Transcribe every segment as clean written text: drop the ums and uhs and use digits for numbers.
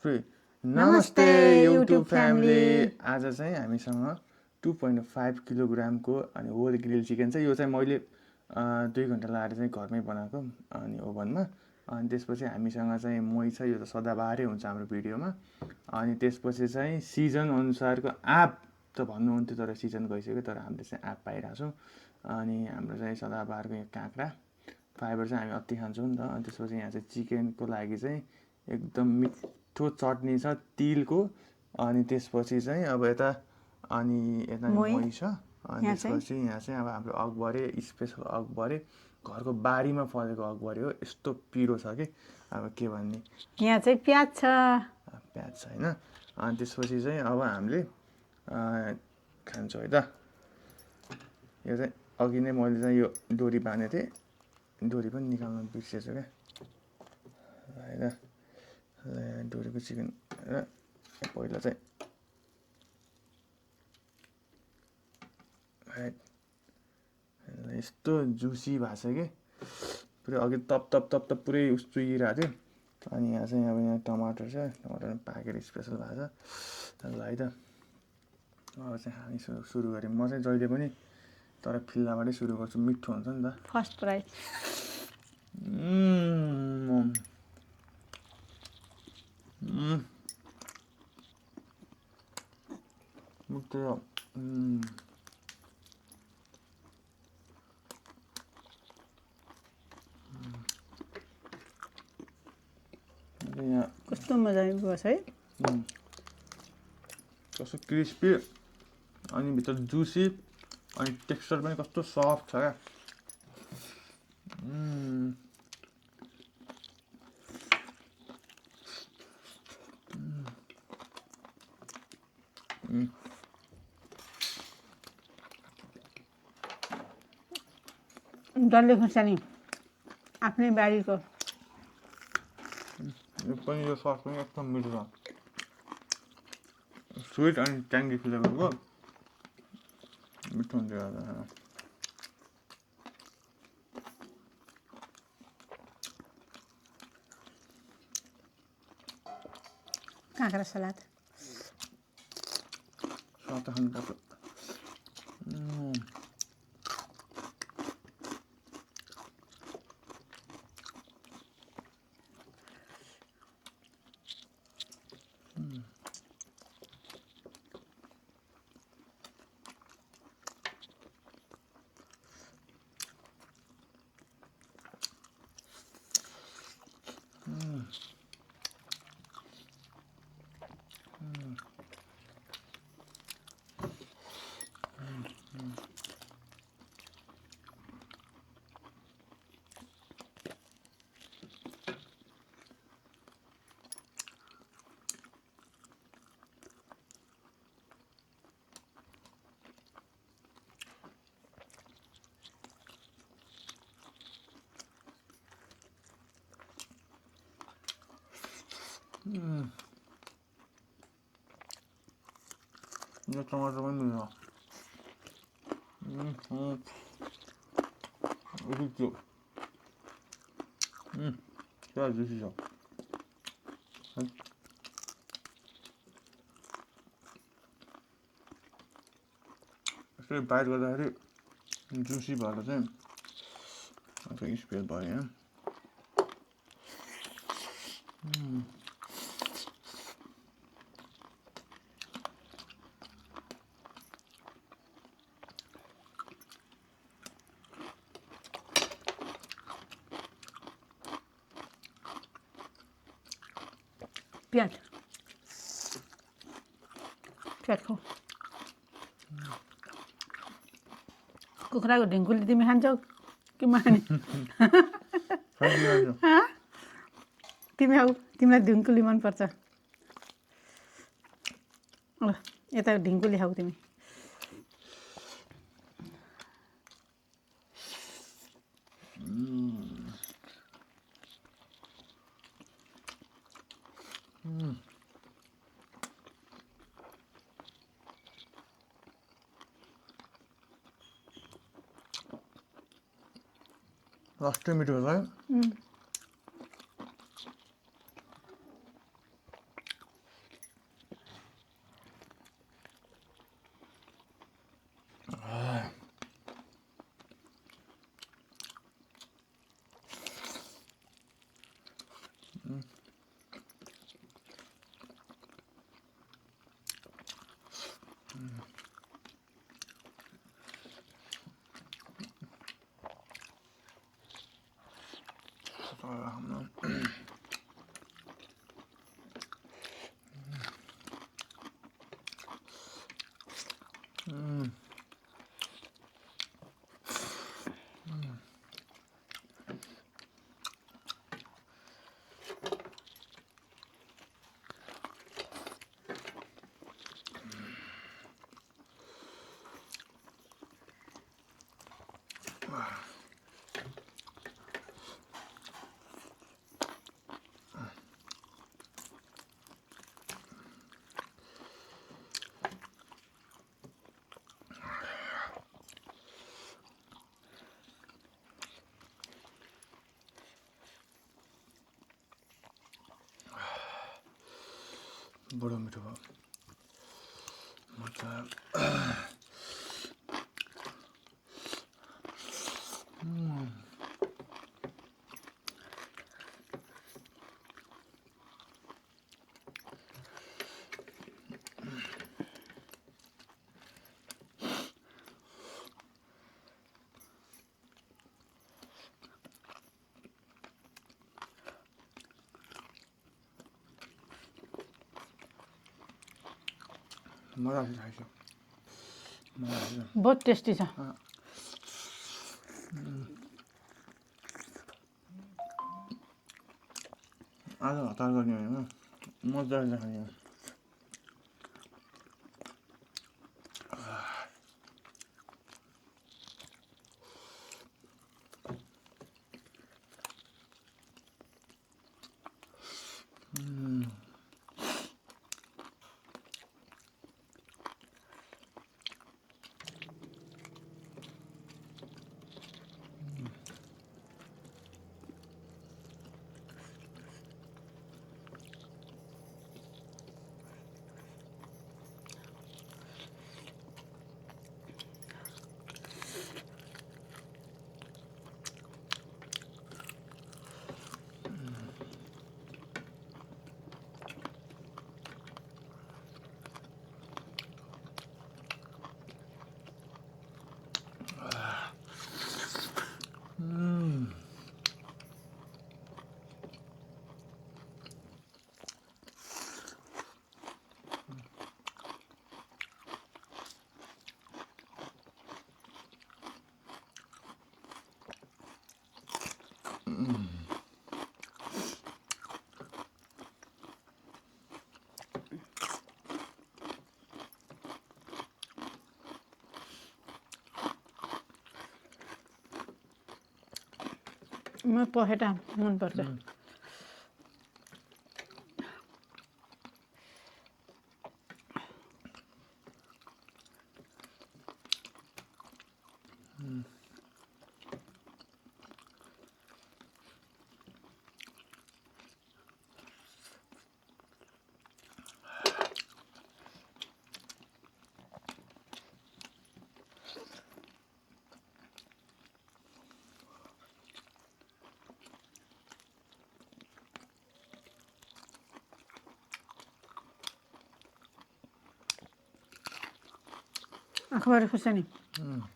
3 नमस्ते YouTube family आज चाहिँ हामीसँग 2.5 किलोग्रामको अनि होल ग्रिल चिकन छ। यो चाहिँ मैले 2 घण्टा लगाएर चाहिँ घरमै बनाएको अनि ओभनमा। अनि त्यसपछि हामीसँग चाहिँ मही छ, यो त सदाबारै हुन्छ हाम्रो भिडियोमा। अनि त्यसपछि चाहिँ सिजन अनुसारको आँप त भन्नुहुन्थ्यो तर सिजन गइसक्यो, तर हामीले चाहिँ आँप पाइरहेको छौँ। अनि हाम्रो चाहिँ सदाबारको यो काँक्रा फाइबर चाहिँ हामी अति खान्छौँ नि त। अनि त्यसपछि यहाँ चाहिँ चिकनको लागि चाहिँ एकदम मिठो चटनी छ तिलको। अनि त्यसपछि चाहिँ अब यता मही छ। अनि त्यसपछि यहाँ चाहिँ अब हाम्रो अकबरे, स्पेसल अकबरे, घरको बारीमा फलेको अकबरे हो। यस्तो पिरो छ कि अब के भन्ने। यहाँ चाहिँ प्याज छ होइन। अनि त्यसपछि चाहिँ अब हामीले खान्छौँ है त। यो चाहिँ अघि नै मैले चाहिँ यो डोरी बाँधेको थिएँ, डोरी पनि निकाल्न बिर्सेछु क्या होइन। डोरीको चिकन र पहिला चाहिँ यस्तो जुसी भएको छ कि पुरै अघि तप पुरै चुहिरहेको थियो। अनि यहाँ चाहिँ अब यहाँ टमाटर छ, टमाटर पाकेर स्पेसल भएको छ ल है त। अब चाहिँ हामी सुरु गऱ्यौँ। म चाहिँ जहिले पनि तर फिल्लाबाटै सुरु गर्छु, मिठो हुन्छ नि त। फर्स्ट प्राइज कस्तो मजाले बस है। कस्तो क्रिस्पी अनि भित्र जुसी अनि टेक्स्चर पनि कस्तो सफ्ट छ क्या। डल्ले खुर्सानी आफ्नै बारीको। यो पनि यो सस पनि एकदम मिठो छ, स्विट अनि ट्याङ्गी फ्लेभरको मिठो हुन्छ। काँक्रा सलाद स्वाद खानुपर्छ। यो टमाटर पनि मिल्छ। क्या जुसी छ। यसरी बाइट गर्दाखेरि जुसी भएर चाहिँ स्पेस भयो यहाँ। प्याज खाऊ। कुखुराको ढिङ्कुली तिमी खान्छौ कि माने? तिमी खाऊ, तिमीलाई ढिङ्कुली मनपर्छ। यता ढिङ्कुली खाऊ तिमी। लास्टै मिठो छ है। बडो मिठो भयो मजा मजा आउँछ खाइसक्यो मजा आउँछ बहुत टेस्टी छ आज हतार गर्ने होइन मजा आउँछ खाने म पखेटा मनपर्छ आँखाबाट खुर्सानी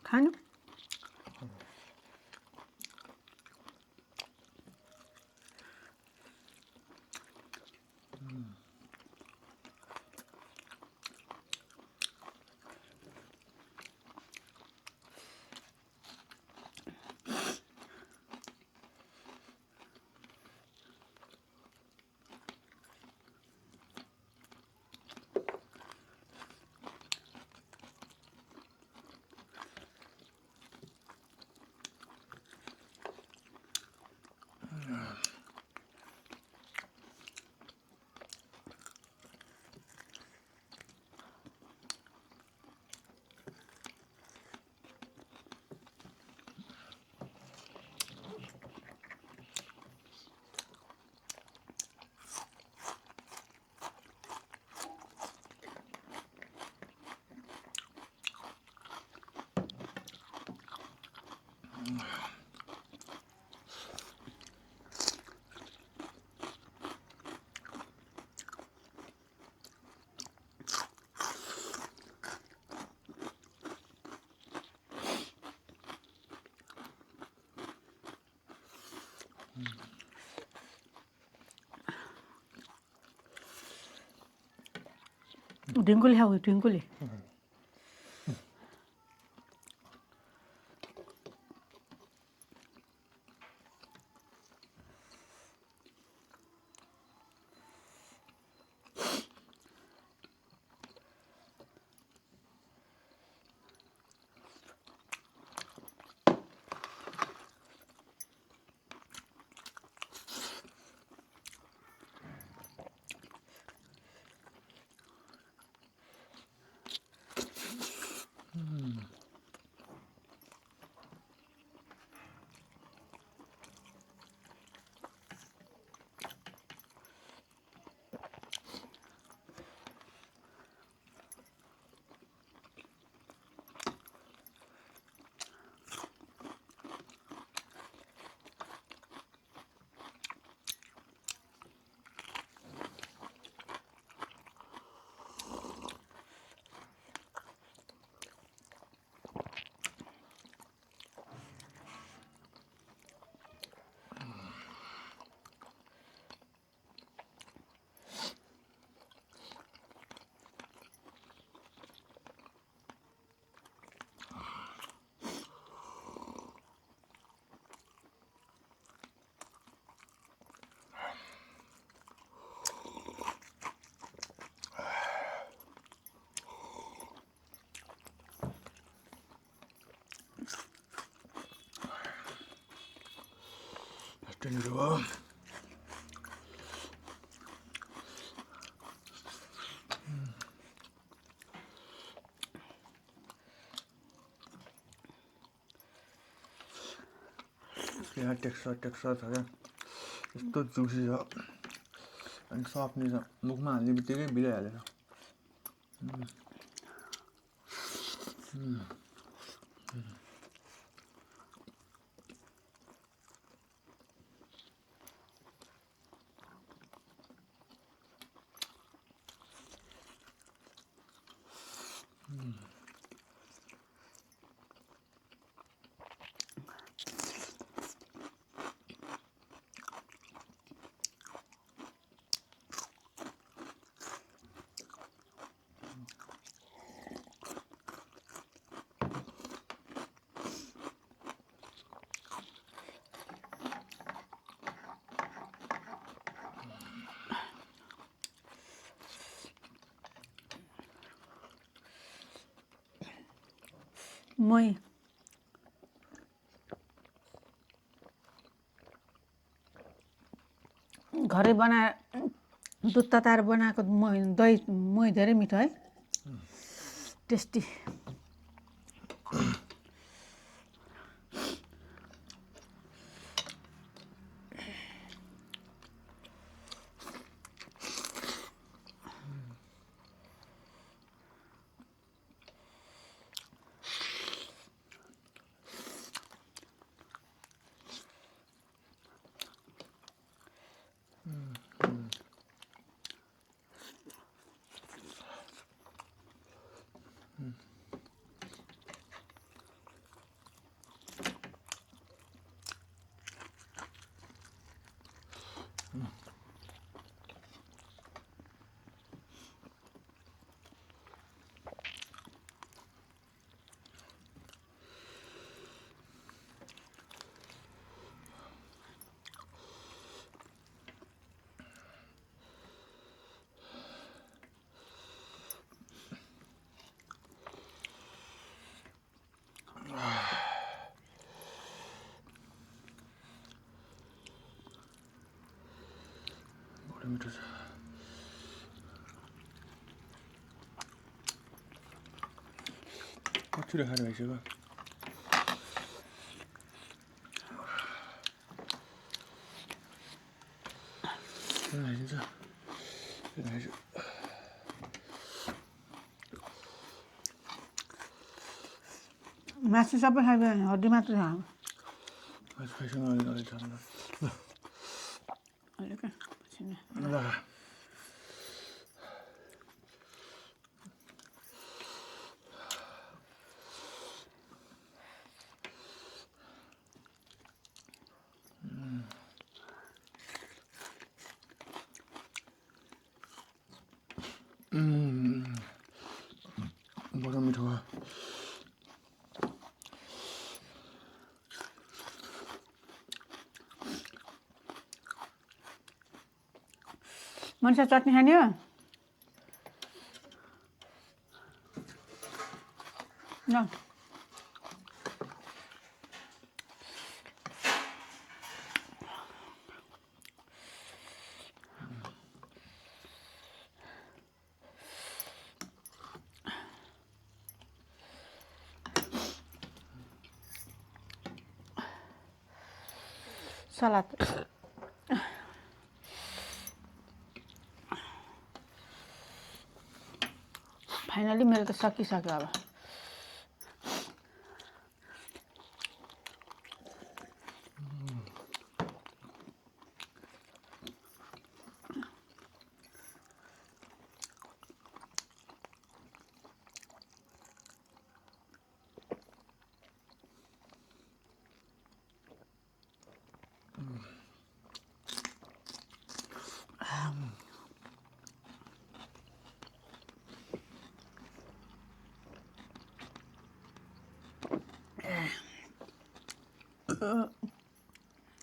खानु ढिङ्कुली खाऊ ढिङ्कुली त्यहाँनिर भयो यहाँ टेक्सचर छ क्या यस्तो जुसी छ अनि सफ्ट छ मुखमा हाल्ने बित्तिकै बिलाइहालेछ मै घरै बनाएर दुध तताएर बनाएको दही मही धेरै मिठो है टेस्टी मिठो छ कति राखेर भइसक्यो मासु सबै खाइदियो हड्डी मात्र छ खाइसँग अलि ठन्डा मनिषा चटनी खाने हो ल सलाद फाइनली मेरो त सकिसक्यो अब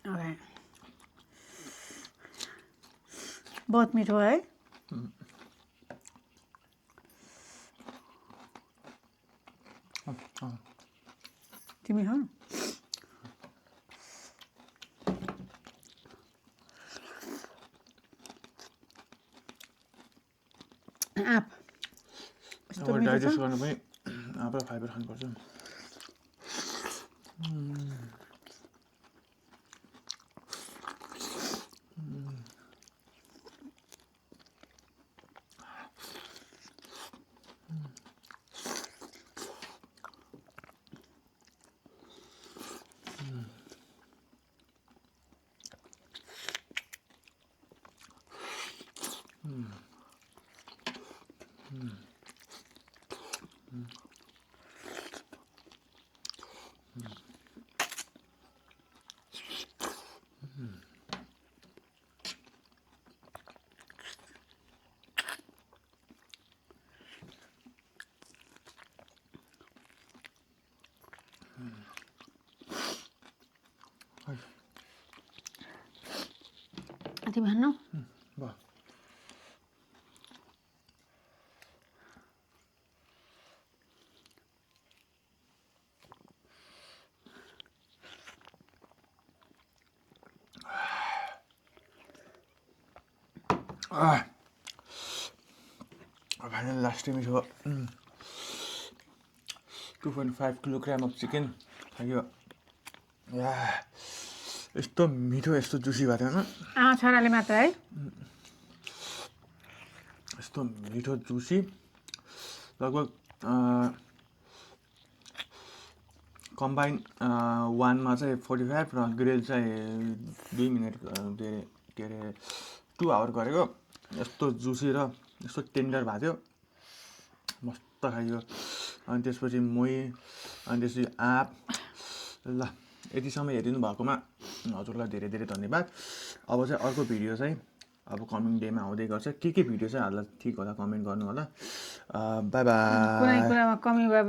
ओके बहुत मिठो है तिमी हो आँप यस्तो अब मिठो डाइजेस्ट छ गर्नु पनि आफूलाई फाइबर खानुपर्छ तिमी खानु भयो फाइनल लास्ट मिठो 2.5 किलोग्राम अफ चिकन खायो यस्तो मिठो यस्तो जुसी भएको थियो आमा छोराले मात्र है यस्तो मिठो जुसी लगभग कम्बाइन वानमा चाहिँ 45 र ग्रिल चाहिँ 2 मिनट के अरे 2 आवर गरेको यस्तो जुसी र यस्तो टेन्डर भएको थियो मस्त खायो अनि त्यसपछि मोही अनि त्यसपछि आँप ल यतिसम्म हेरिदिनु भएकोमा हजुरलाई धेरै धेरै धन्यवाद अब चाहिँ अर्को भिडियो चाहिँ अब कमिङ डेमा आउँदै गर्छ के भिडियो चाहिँ हाल्दा ठिक होला कमेन्ट गर्नु होला बाई कुनै बाई कुरामा कमी भएपछि